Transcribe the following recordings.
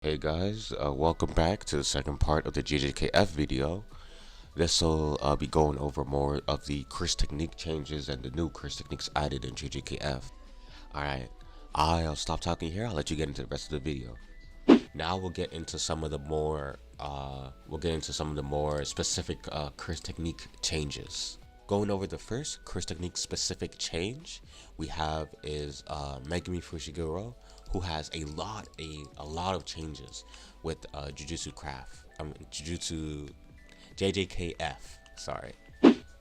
Hey guys, welcome back to the second part of the JJKF video. This will be going over more of the curse technique changes and the new curse techniques added in JJKF. Alright, I'll stop talking here, I'll let you get into the rest of the video. Now we'll get into some of the more specific curse technique changes. Going over the first curse technique specific change we have is Megumi Fushiguro, who has a lot of changes with Jujutsu JJKF. Sorry.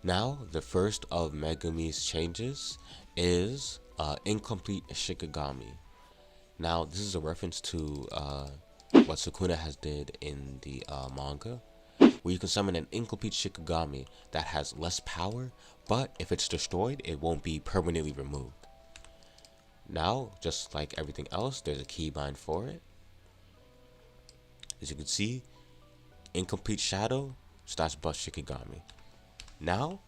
Now the first of Megumi's changes is incomplete Shikigami. Now this is a reference to what Sukuna has did in the manga, where you can summon an incomplete Shikigami that has less power, but if it's destroyed, it won't be permanently removed. Now, just like everything else, there's a keybind for it. As you can see, incomplete shadow starts bust Shikigami. Now,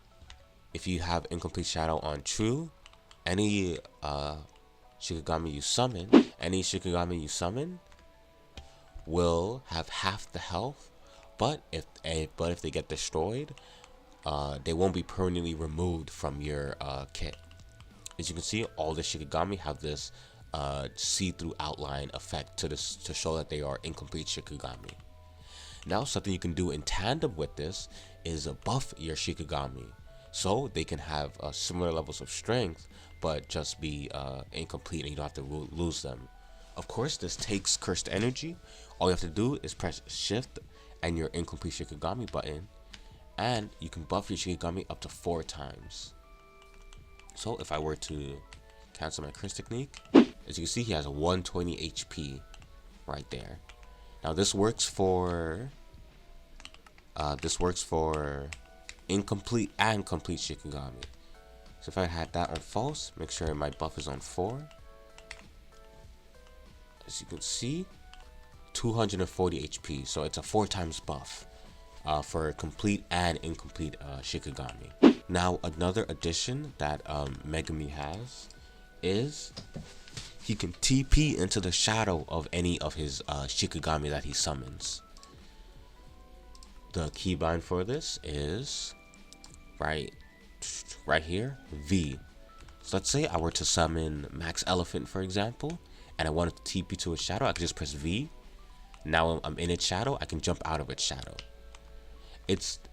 if you have incomplete shadow on true, any Shikigami you summon will have half the health, but if they get destroyed, they won't be permanently removed from your kit. As you can see, all the Shikigami have this see-through outline effect to show that they are incomplete Shikigami. Now, something you can do in tandem with this is buff your Shikigami, so they can have similar levels of strength, but just be incomplete and you don't have to lose them. Of course, this takes cursed energy. All you have to do is press Shift and your incomplete Shikigami button, and you can buff your Shikigami up to 4 times. So if I were to cancel my curse technique, as you can see, he has a 120 HP right there. Now this works for incomplete and complete Shikigami. So if I had that on false, make sure my buff is on 4. As you can see, 240 HP. So it's a 4 times buff for complete and incomplete Shikigami. Now another addition that Megumi has is he can TP into the shadow of any of his Shikigami that he summons. The keybind for this is right here, V. So let's say I were to summon Max Elephant, for example, and I wanted to TP to its shadow. I could just press V. Now I'm in its shadow, I can jump out of its shadow.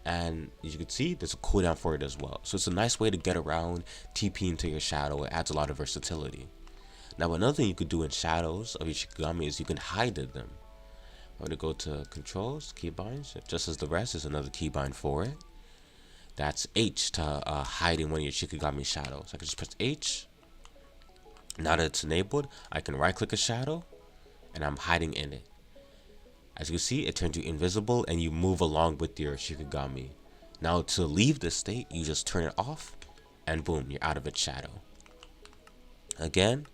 And as you can see, there's a cooldown for it as well. So it's a nice way to get around TP into your shadow. It adds a lot of versatility. Now another thing you could do in shadows of your Shikigami is you can hide them. I'm going to go to controls, keybinds, just as the rest is another keybind for it. That's H to hide in one of your Shikigami shadows. I can just press H. Now that it's enabled, I can right click a shadow and I'm hiding in it. As you can see, it turns you invisible and you move along with your Shikigami. Now to leave this state, you just turn it off and boom, you're out of its shadow. Again,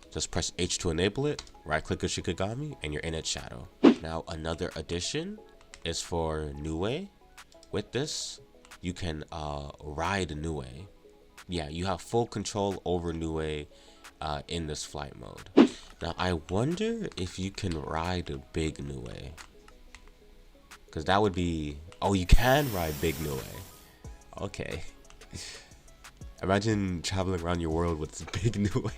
just press H to enable it, right click your Shikigami and you're in its shadow. Now another addition is for Nue. With this, you can ride Nue. Yeah, you have full control over Nue in this flight mode. Now I wonder if you can ride a big Nue, because that would be, oh, you can ride big Nue. Okay. Imagine traveling around your world with this big Nue.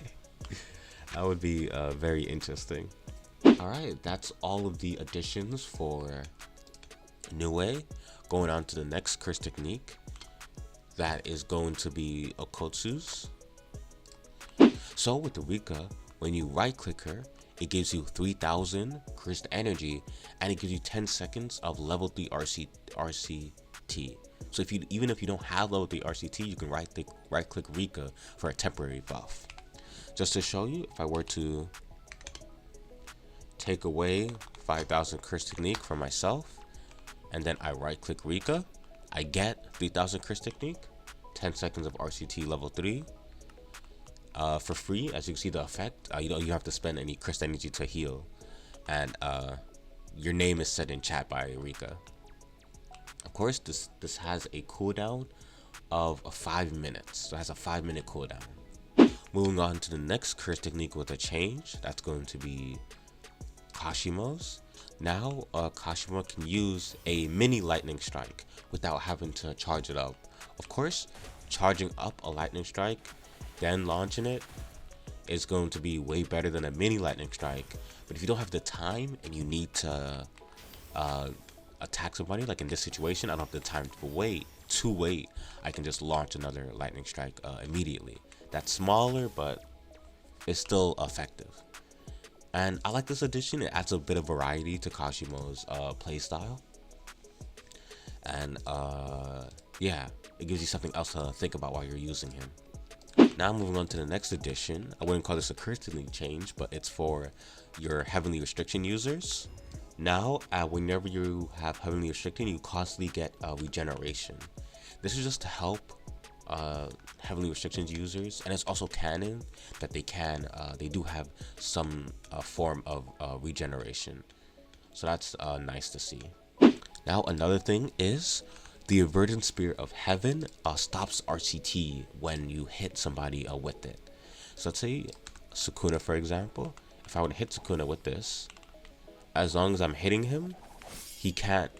That would be very interesting. Alright, that's all of the additions for Nue. Going on to the next curse technique, that is going to be Okotsu's. So with the Rika, when you right click her, it gives you 3000 cursed energy and it gives you 10 seconds of level 3 RCT. So even if you don't have level 3 RCT, you can right click Rika for a temporary buff. Just to show you, if I were to take away 5000 curse technique from myself and then I right click Rika, I get 3000 curse technique, 10 seconds of RCT level 3. For free. As you can see the effect, you don't have to spend any cursed energy to heal, and your name is said in chat by Rika. Of course, this has a cooldown of 5 minutes, so it has a 5-minute cooldown. Moving on to the next curse technique with a change, that's going to be Kashima's. Now Kashima can use a mini lightning strike without having to charge it up. Of course, charging up a lightning strike, then launching it is going to be way better than a mini lightning strike. But if you don't have the time and you need to attack somebody, like in this situation, I don't have the time to wait. I can just launch another lightning strike immediately. That's smaller, but it's still effective. And I like this addition. It adds a bit of variety to Kashima's playstyle. And yeah, it gives you something else to think about while you're using him. Now moving on to the next addition. I wouldn't call this a curse technique change, but it's for your heavenly restriction users. Now, whenever you have heavenly restriction, you constantly get regeneration. This is just to help heavenly restrictions users, and it's also canon that they do have some form of regeneration. So that's nice to see. Now another thing is the Verdant Spear of Heaven stops RCT when you hit somebody with it. So let's say Sukuna, for example. If I would hit Sukuna with this, as long as I'm hitting him, he can't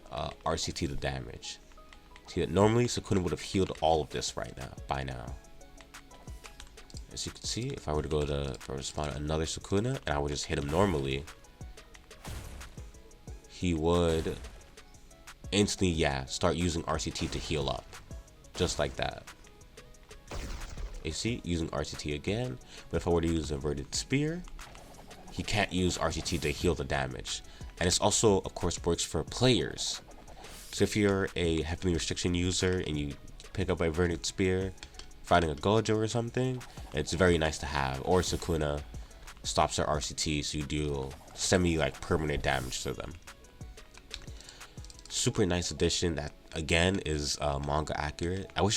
RCT the damage. See, normally Sukuna would have healed all of this by now. As you can see, if I were to go to spawn another Sukuna and I would just hit him normally, he would instantly, start using RCT to heal up. Just like that. You see, using RCT again. But if I were to use a Verdant Spear, he can't use RCT to heal the damage. And it's also, of course, works for players. So if you're a heavenly restriction user and you pick up a Verdant Spear, fighting a Gojo or something, it's very nice to have. Or Sukuna stops their RCT, so you deal permanent damage to them. Super nice addition that again is manga accurate. I wish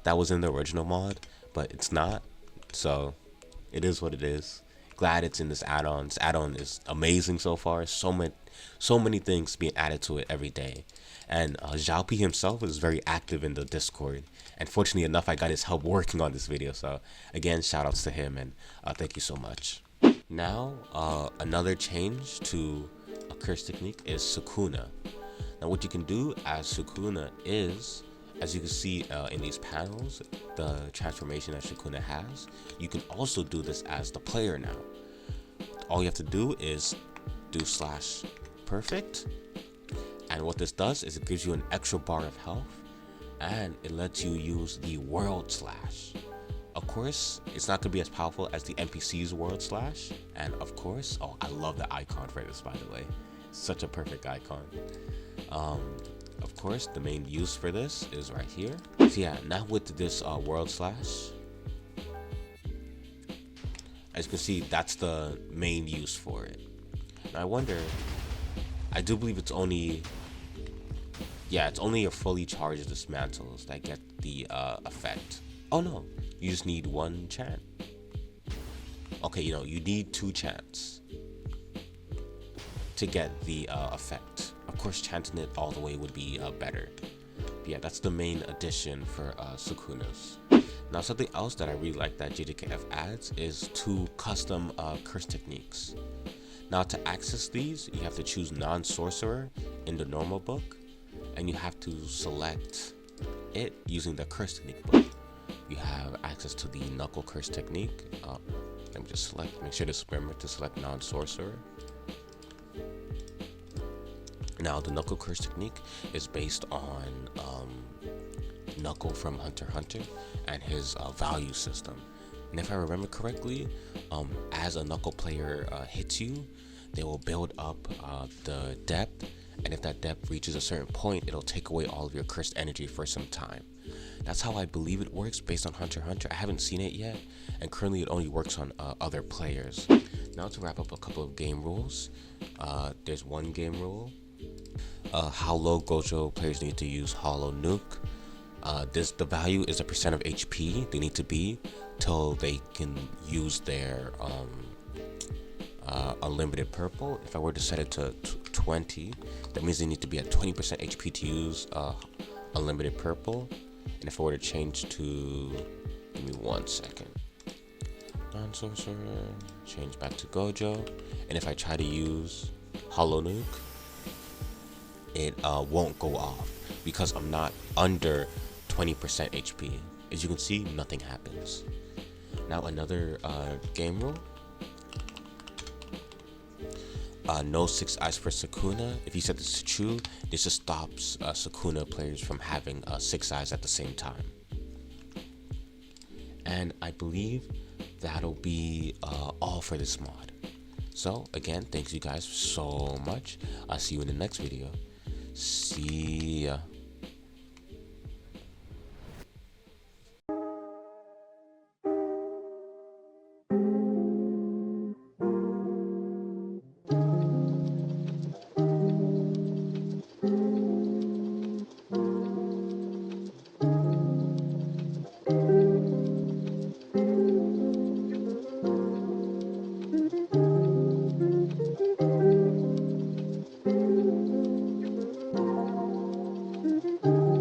that was in the original mod, but it's not. So it is what it is. Glad it's in this add-on. This add-on is amazing so far. So many things being added to it every day. And Xiaopi himself is very active in the Discord. And fortunately enough, I got his help working on this video. So again, shout outs to him and thank you so much. Now, another change to a curse technique is Sukuna. Now what you can do as Sukuna is, as you can see in these panels, the transformation that Sukuna has, you can also do this as the player now. All you have to do is do /perfect, and what this does is it gives you an extra bar of health, and it lets you use the world slash. Of course, it's not going to be as powerful as the NPC's world slash, and of course, oh, I love the icon for this, by the way. Such a perfect icon. Of course, the main use for this is right here. So yeah, now with this world slash, as you can see, that's the main use for it. Now I wonder, I do believe it's only your fully charged dismantles that get the effect. Oh no, you just need one chant. Okay, you need 2 chants to get the effect. Of course, chanting it all the way would be better. But yeah, that's the main addition for Sukuna's. Now, something else that I really like that JJKF adds is 2 custom curse techniques. Now, to access these, you have to choose non-sorcerer in the normal book, and you have to select it using the curse technique book. You have access to the Knuckle Curse technique. Let me just make sure to remember to select non-sorcerer. Now, the Knuckle Curse technique is based on Knuckle from Hunter x Hunter and his value system. And if I remember correctly, as a Knuckle player hits you, they will build up the depth, and if that depth reaches a certain point, it'll take away all of your cursed energy for some time. That's how I believe it works based on Hunter x Hunter. I haven't seen it yet, and currently it only works on other players. Now to wrap up a couple of game rules, there's one game rule. How low Gojo players need to use Hollow Nuke. The value is a % of HP they need to be till they can use their unlimited purple. If I were to set it to 20, that means they need to be at 20% HP to use unlimited purple. And if I were to change to, give me 1 second, non-sorcerer, Change back to Gojo. And if I try to use Hollow Nuke, it won't go off because I'm not under 20% HP. As you can see, nothing happens. Now another game rule. No 6 eyes for Sukuna. If you set this to true, this just stops Sukuna players from having 6 eyes at the same time. And I believe that'll be all for this mod. So again, thanks you guys so much. I'll see you in the next video. See ya.